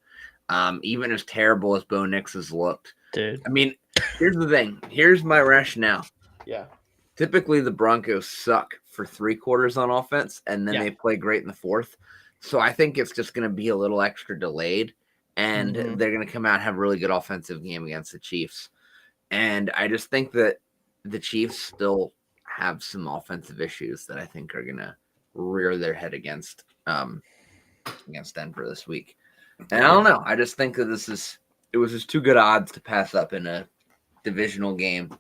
Even as terrible as Bo Nix has looked. Dude. I mean, here's the thing. Here's my rationale. Yeah. Typically, the Broncos suck for 3 quarters on offense, and then they play great in the fourth. So I think it's just going to be a little extra delayed, and they're going to come out and have a really good offensive game against the Chiefs. And I just think that the Chiefs still have some offensive issues that I think are going to rear their head against Denver this week. And I don't know. I just think that it was just too good odds to pass up in a divisional game.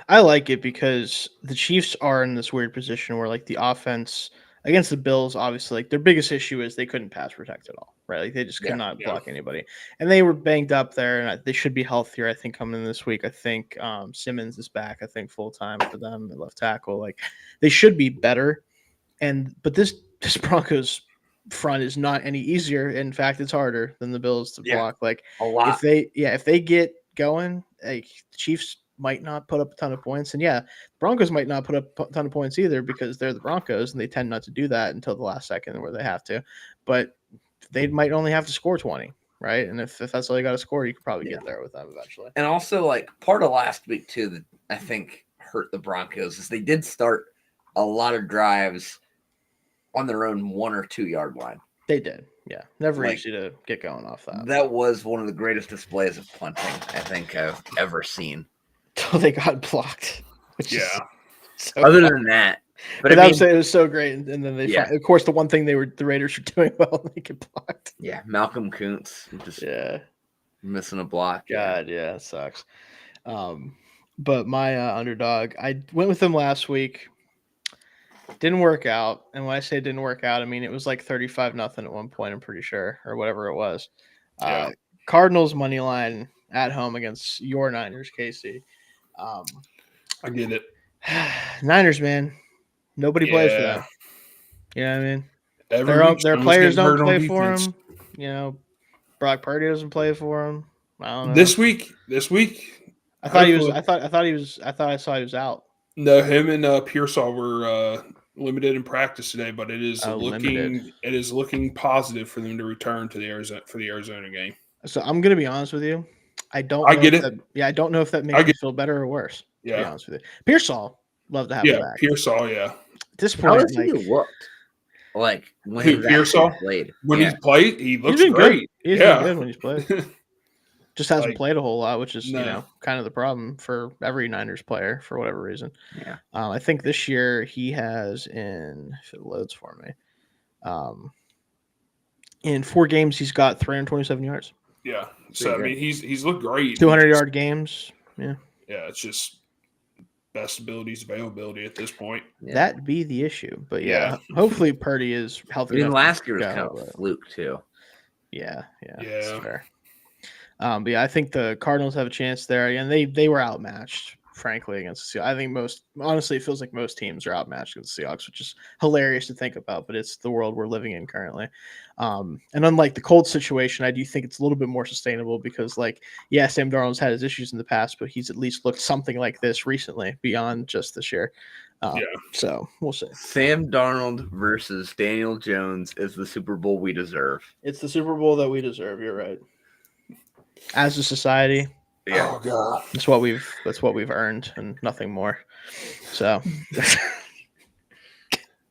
I like it because the Chiefs are in this weird position where the offense against the Bills, obviously, their biggest issue is they couldn't pass protect at all, right? They just could not block anybody. And they were banged up there, and they should be healthier, I think, coming in this week. I think Simmons is back, I think, full-time for them at left tackle. They should be better. But this Broncos front is not any easier. In fact, it's harder than the Bills to block. A lot. If they get going, the Chiefs might not put up a ton of points. And Broncos might not put up a ton of points either because they're the Broncos and they tend not to do that until the last second where they have to. But they might only have to score 20, right? And if that's all you got to score, you could probably get there with them eventually. And also, part of last week, too, that I think hurt the Broncos is they did start a lot of drives on their own 1 or 2 yard line. They did. Yeah. Never easy to get going off that. That was one of the greatest displays of punting I think I've ever seen. Until they got blocked. Other than that. But I would say it was so great. And then they of course, the one thing the Raiders were doing well, they get blocked. Yeah. Malcolm Kuntz just missing a block. God, it sucks. But my underdog, I went with them last week. Didn't work out. And when I say didn't work out, I mean it was 35-0 at one point, I'm pretty sure, or whatever it was. Cardinals money line at home against your Niners, Casey. I get it. Niners, man. Nobody plays for them. You know what I mean? Their players don't play for them. Brock Purdy doesn't play for them. I don't know. This week. I thought I saw he was out. No, him and Pearsall were limited in practice today, but it is looking positive for them to return to the Arizona game. So I'm gonna be honest with you. I don't know if that makes me feel better or worse. Yeah. To be honest with you. Pearsall, love to have him back. Pearsall, At this point, how has he looked? When Pearsall played. When he's played, he looks great. Great. He's been good when he's played. Just hasn't Like, played a whole lot, which is no. kind of the problem for every Niners player for whatever reason. Yeah. I think this year he has if it loads for me, In 4 games, he's got 327 yards. Yeah. So I mean, he's looked great. 200-yard games. Yeah. Yeah, it's just best abilities, availability at this point. Yeah. That'd be the issue. But yeah, hopefully Purdy is healthy. I mean, enough last to year was go, kind of a but fluke too. yeah, Yeah. that's fair. But yeah, I think the Cardinals have a chance there. And they were outmatched, frankly, against the Seahawks. I think honestly, it feels like most teams are outmatched against the Seahawks, which is hilarious to think about, but it's the world we're living in currently. And unlike the Colts situation, I do think it's a little bit more sustainable because, like, yeah, Sam Darnold's had his issues in the past, but he's at least looked something like this recently beyond just this year. So we'll see. Sam Darnold versus Daniel Jones is the Super Bowl we deserve. It's the Super Bowl that we deserve. You're right. As a society, Yeah. Oh god. that's what we've earned and nothing more. So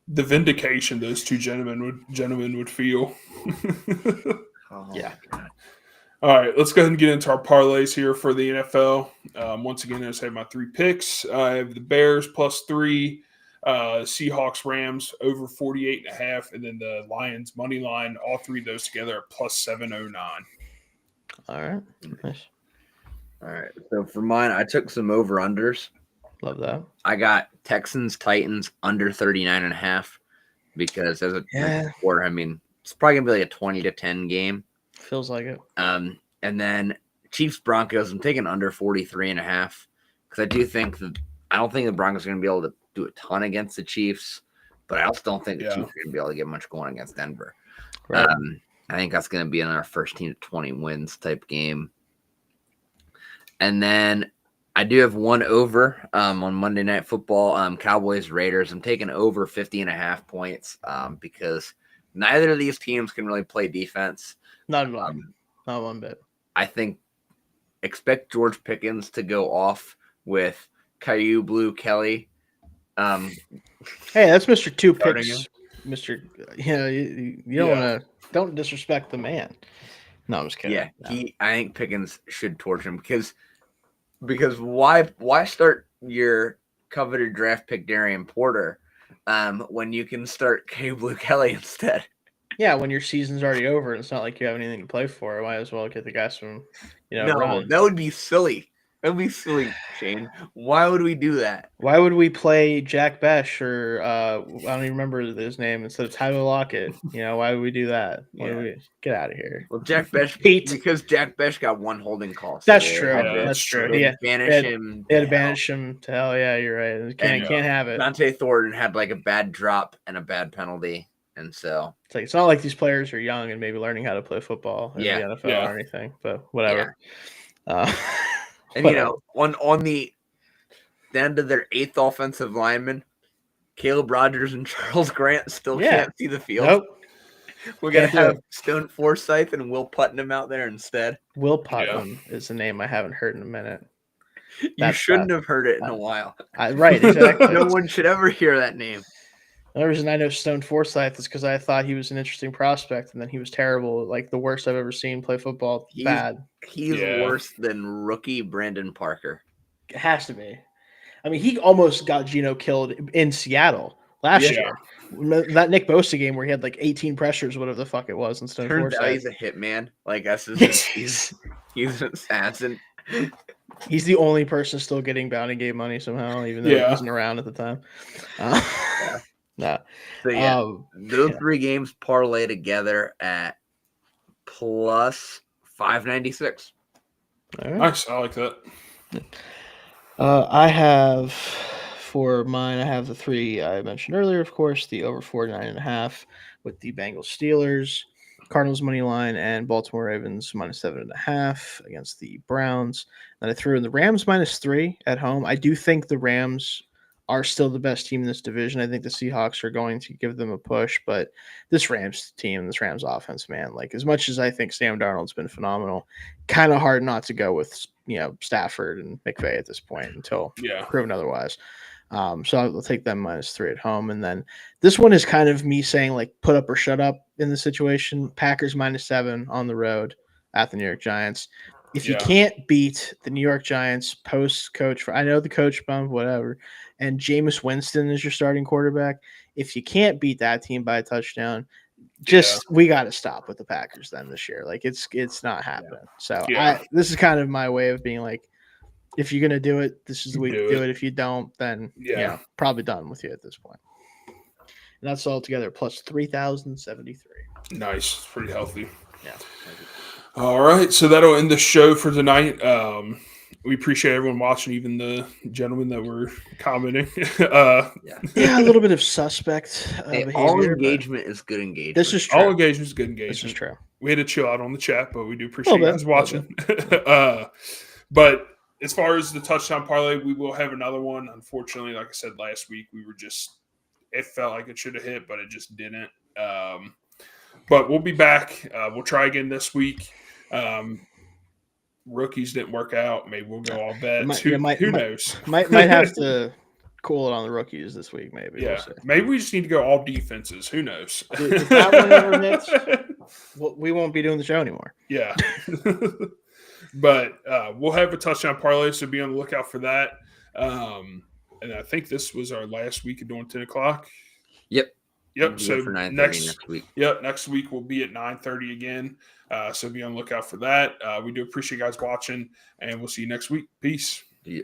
The vindication those two gentlemen would feel. yeah. All right, let's go ahead and get into our parlays here for the NFL. Once again, I just have my 3 picks. I have the Bears +3, Seahawks, Rams over 48.5, and then the Lions money line. All 3 of those together are +709. All right. Nice. All right. So for mine, I took some over-unders. Love that. I got Texans, Titans under 39.5 because as a quarter, I mean, it's probably going to be like a 20-10 game. Feels like it. And then Chiefs, Broncos, I'm taking under 43.5 because I don't think the Broncos are going to be able to do a ton against the Chiefs, but I also don't think the Chiefs are going to be able to get much going against Denver. Right. I think that's going to be another first team to 20 wins type game. And then I do have one over on Monday Night Football, Cowboys, Raiders. I'm taking over 50.5 points because neither of these teams can really play defense. Not one bit. I think expect George Pickens to go off with Caillou Blue Kelly. Hey, that's Mr. Two Picks. Mr. You don't disrespect the man. No, I'm just kidding. Yeah, no. I think Pickens should torch him because why start your coveted draft pick Darian Porter when you can start Caillou Blue Kelly instead? Yeah, when your season's already over, it's not like you have anything to play for. Might as well get the guys from, No, run. that would be silly. That would be silly, Shane. Why would we do that? Why would we play Jack Besh or I don't even remember his name instead of Tyler Lockett? Why would we do that? Get out of here? Well, Jack Besh because Jack Besh got one holding call. So That's true. That's true. They Yeah, banish him. They had to banish him to hell. Yeah, you're right. Can't have it. Dante Thornton had like a bad drop and a bad penalty, and so it's not like these players are young and maybe learning how to play football in the NFL or anything. But whatever. Yeah. And on the end of their 8th offensive lineman, Caleb Rogers and Charles Grant still can't see the field. Nope. We're gonna have Stone Forsythe and Will Putnam out there instead. Will Putnam is a name I haven't heard in a minute. You shouldn't have heard it in a while. Right, exactly. No one should ever hear that name. The only reason I know Stone Forsythe is because I thought he was an interesting prospect, and then he was terrible, like the worst I've ever seen play football. Bad. He's worse than rookie Brandon Parker. It has to be. I mean, he almost got Geno killed in Seattle last year. That Nick Bosa game where he had like 18 pressures, whatever the fuck it was, and Stone Turns out he's a hitman. Like that's he's an assassin. He's the only person still getting bounty gate money somehow, even though he wasn't around at the time. So those 3 games parlay together at plus 596. Right. Nice, I like that. I have for mine. I have the 3 I mentioned earlier, of course, the over 49.5 with the Bengals Steelers, Cardinals money line, and Baltimore Ravens -7.5 against the Browns. Then I threw in the Rams -3 at home. I do think the Rams are still the best team in this division. I think the Seahawks are going to give them a push, but this Rams team, this Rams offense, man, like as much as I think Sam Darnold's been phenomenal, kind of hard not to go with, Stafford and McVay at this point until proven otherwise. So I'll take them -3 at home. And then this one is kind of me saying like put up or shut up in the situation. Packers -7 on the road at the New York Giants. If you can't beat the New York Giants post-coach, I know the coach bump, whatever, and Jameis Winston is your starting quarterback. If you can't beat that team by a touchdown, we got to stop with the Packers then this year. Like it's not happening. So this is kind of my way of being like, if you're gonna do it, this is the week to do it. If you don't, then probably done with you at this point. And that's all together plus 3,073. Nice, it's pretty healthy. Yeah. All right, so that'll end the show for tonight. We appreciate everyone watching, even the gentlemen that were commenting. A little bit of suspect behavior. All engagement is good engagement. This is true. All engagement is good engagement. This is true. We had to chill out on the chat, but we do appreciate you guys watching. But as far as the touchdown parlay, we will have another one. Unfortunately, like I said last week, it felt like it should have hit, but it just didn't. But we'll be back. We'll try again this week. Rookies didn't work out. Maybe we'll go all bets. Who knows? Might have to cool it on the rookies this week. Maybe. Yeah. Maybe we just need to go all defenses. Who knows? If that one ever hits, we won't be doing the show anymore. Yeah. But we'll have a touchdown parlay, so be on the lookout for that. And I think this was our last week of doing 10 o'clock. Yep. So for 9:30 next week. Yep, next week we'll be at 9:30 again. So be on the lookout for that. We do appreciate you guys watching, and we'll see you next week. Peace. Yeah.